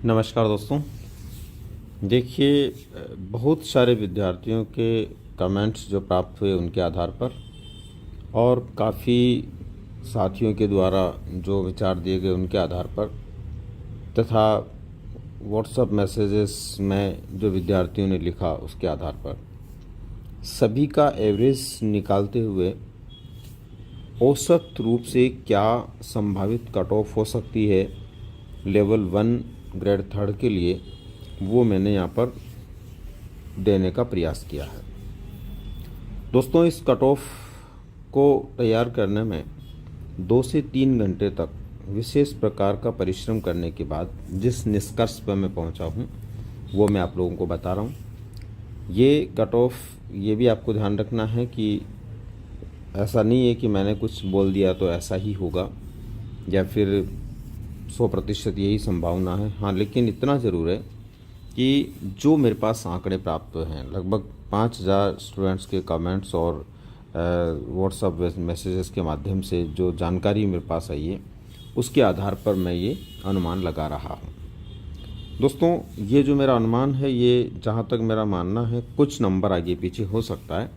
नमस्कार दोस्तों। देखिए, बहुत सारे विद्यार्थियों के कमेंट्स जो प्राप्त हुए उनके आधार पर और काफ़ी साथियों के द्वारा जो विचार दिए गए उनके आधार पर तथा व्हाट्सएप मैसेजेस में जो विद्यार्थियों ने लिखा उसके आधार पर सभी का एवरेज निकालते हुए औसत रूप से क्या संभावित कट ऑफ हो सकती है लेवल 1 ग्रेड 3 के लिए, वो मैंने यहाँ पर देने का प्रयास किया है। दोस्तों, इस कट ऑफ को तैयार करने में 2 से 3 घंटे तक विशेष प्रकार का परिश्रम करने के बाद जिस निष्कर्ष पर मैं पहुँचा हूँ वो मैं आप लोगों को बता रहा हूँ। ये कट ऑफ, ये भी आपको ध्यान रखना है कि ऐसा नहीं है कि मैंने कुछ बोल दिया तो ऐसा ही होगा या फिर 100% यही संभावना है। हाँ, लेकिन इतना ज़रूर है कि जो मेरे पास आंकड़े प्राप्त हुए हैं, लगभग 5000 स्टूडेंट्स के कमेंट्स और व्हाट्सएप मैसेजेस के माध्यम से जो जानकारी मेरे पास आई है उसके आधार पर मैं ये अनुमान लगा रहा हूँ। दोस्तों, ये जो मेरा अनुमान है, ये जहाँ तक मेरा मानना है कुछ नंबर आगे पीछे हो सकता है,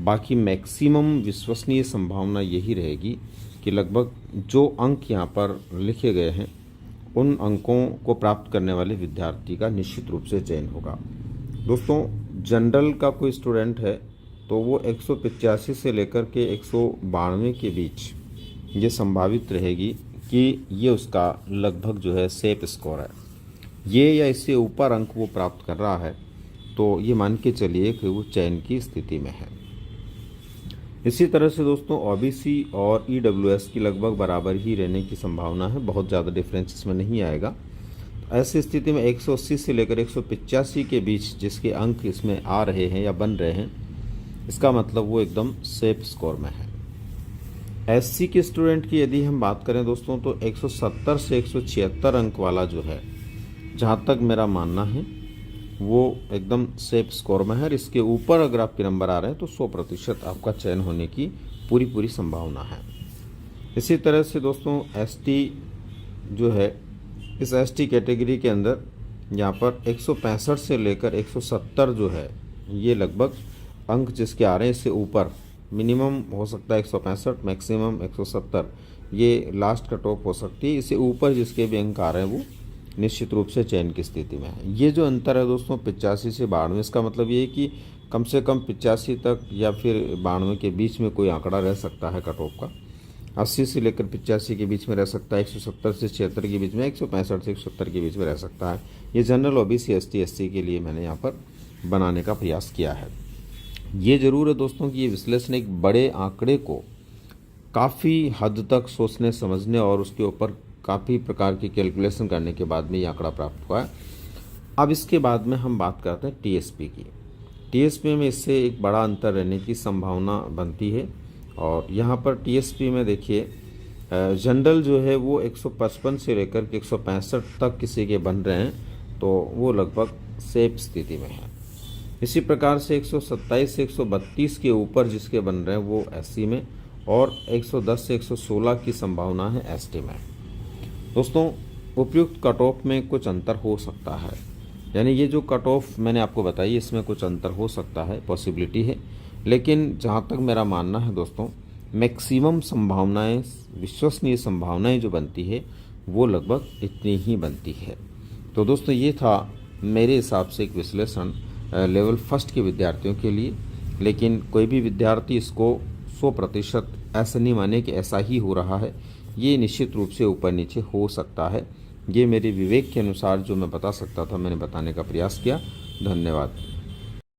बाकी मैक्सिमम विश्वसनीय संभावना यही रहेगी कि लगभग जो अंक यहाँ पर लिखे गए हैं उन अंकों को प्राप्त करने वाले विद्यार्थी का निश्चित रूप से चयन होगा। दोस्तों, जनरल का कोई स्टूडेंट है तो वो 185 से लेकर के 192 के बीच ये संभावित रहेगी कि ये उसका लगभग जो है सेफ स्कोर है। ये या इससे ऊपर अंक वो प्राप्त कर रहा है तो ये मान के चलिए कि वो चयन की स्थिति में है। इसी तरह से दोस्तों, ओबीसी और ईडब्ल्यूएस की लगभग बराबर ही रहने की संभावना है, बहुत ज़्यादा डिफरेंस इसमें नहीं आएगा। ऐसी स्थिति में 180 से लेकर 185 के बीच जिसके अंक इसमें आ रहे हैं या बन रहे हैं, इसका मतलब वो एकदम सेफ स्कोर में है। एससी के स्टूडेंट की यदि हम बात करें दोस्तों, तो 170 से 176 अंक वाला जो है, जहाँ तक मेरा मानना है वो एकदम सेफ स्कोर में है। और इसके ऊपर अगर आपके नंबर आ रहे हैं तो 100% आपका चयन होने की पूरी संभावना है। इसी तरह से दोस्तों, एसटी जो है, इस एसटी कैटेगरी के अंदर यहाँ पर 165 से लेकर 170 जो है, ये लगभग अंक जिसके आ रहे हैं इससे ऊपर, मिनिमम हो सकता है 165, मैक्सिमम 170, ये लास्ट कट ऑफ हो सकती है। इससे ऊपर जिसके भी अंक आ रहे हैं वो निश्चित रूप से चयन की स्थिति में है। ये जो अंतर है दोस्तों 85 से 92, इसका मतलब ये है कि कम से कम 85 तक या फिर 92 के बीच में कोई आंकड़ा रह सकता है कट ऑफ का। 80 से लेकर 85 के बीच में रह सकता है, 170 से 76 के बीच में, 165 से 170 के बीच में रह सकता है। ये जनरल ओबीसी एसटी एससी के लिए मैंने यहाँ पर बनाने का प्रयास किया है। ये ज़रूर है दोस्तों कि ये विश्लेषण एक बड़े आंकड़े को काफ़ी हद तक सोचने समझने और उसके ऊपर काफ़ी प्रकार की कैलकुलेशन करने के बाद में ये आंकड़ा प्राप्त हुआ है। अब इसके बाद में हम बात करते हैं टीएसपी की। टीएसपी में इससे एक बड़ा अंतर रहने की संभावना बनती है। और यहाँ पर टीएसपी में देखिए, जनरल जो है वो 155 से लेकर के 165 तक किसी के बन रहे हैं तो वो लगभग सेफ स्थिति में है। इसी प्रकार से 127 से 132 के ऊपर जिसके बन रहे हैं वो एससी में, और 110 से 116 की संभावना है एसटी में। दोस्तों, उपयुक्त कट ऑफ में कुछ अंतर हो सकता है, यानी ये जो कट ऑफ मैंने आपको बताई इसमें कुछ अंतर हो सकता है, पॉसिबिलिटी है। लेकिन जहाँ तक मेरा मानना है दोस्तों, मैक्सिमम संभावनाएं, विश्वसनीय संभावनाएं जो बनती है वो लगभग इतनी ही बनती है। तो दोस्तों, ये था मेरे हिसाब से एक विश्लेषण लेवल फर्स्ट के विद्यार्थियों के लिए। लेकिन कोई भी विद्यार्थी इसको 100% ऐसा नहीं माने कि ऐसा ही हो रहा है, ये निश्चित रूप से ऊपर नीचे हो सकता है। ये मेरे विवेक के अनुसार जो मैं बता सकता था मैंने बताने का प्रयास किया। धन्यवाद।